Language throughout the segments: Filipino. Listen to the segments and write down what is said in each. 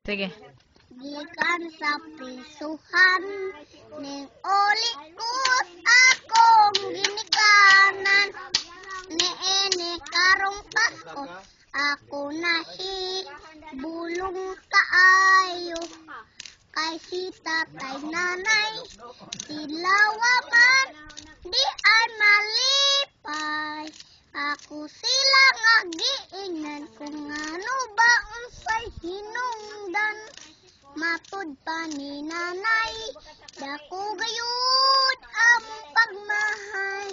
Sige. Gikan sa prisuhan, ning uli kus akong ginikanan. Niini karong Pasko, ako nahi bulong kaayo. Kay si tatay nanay, sila waman, di ay malipay. Ako sila nga giingnan kung ano ba unsay hinungdan. Matud pa ni nanay, dako gayud among pagmahal.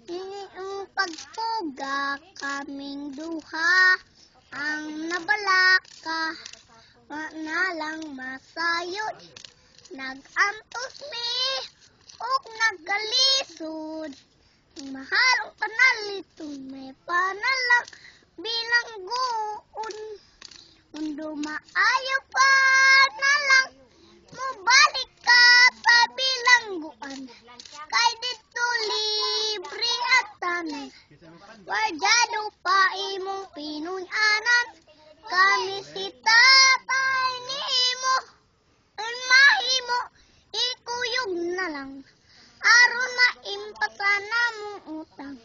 Iyong pagpuga kaming duha, ang nabalaka, na lang masayod. Nagantos mi, ug nagkalisod. Mahalong panalitong may panalang bilang guon. Undo maayo pa na lang, mubalik ka sa bilangguan. Kay dito libre at tanan, wardado pa imong pinunanan. Kami si tatay nimo, ang mahimo, ikuyog na lang. Aron maimpasa na mong utang,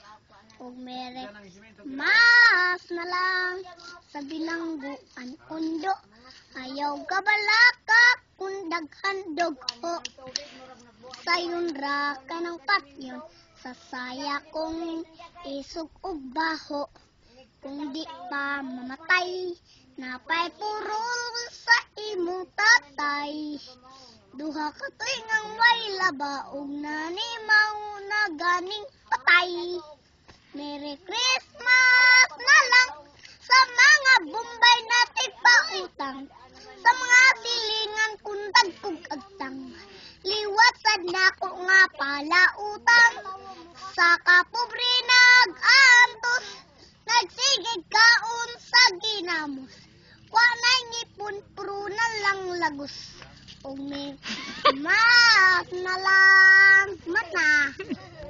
ug mere mas na lang sa bilangguan undo. Ayaw kabalaka kung daghandog ho. Sayon ra ka ng patyon, sasaya kong isog ug baho. Kung di pa mamatay, napay purol sa imong tatay. Duha ka tuigang way labaog na ni mao na ganing patay. Merry Christmas na lang sa mga Bombay na tigpautang, sa mga silingan kung dagkog agtang. Liwat sad nako nga palautang, sa kapobre nag-antos, nagsigig kaon sa ginamos. Wanay ngipon puro na lang lagos, ug may mas na lang mata.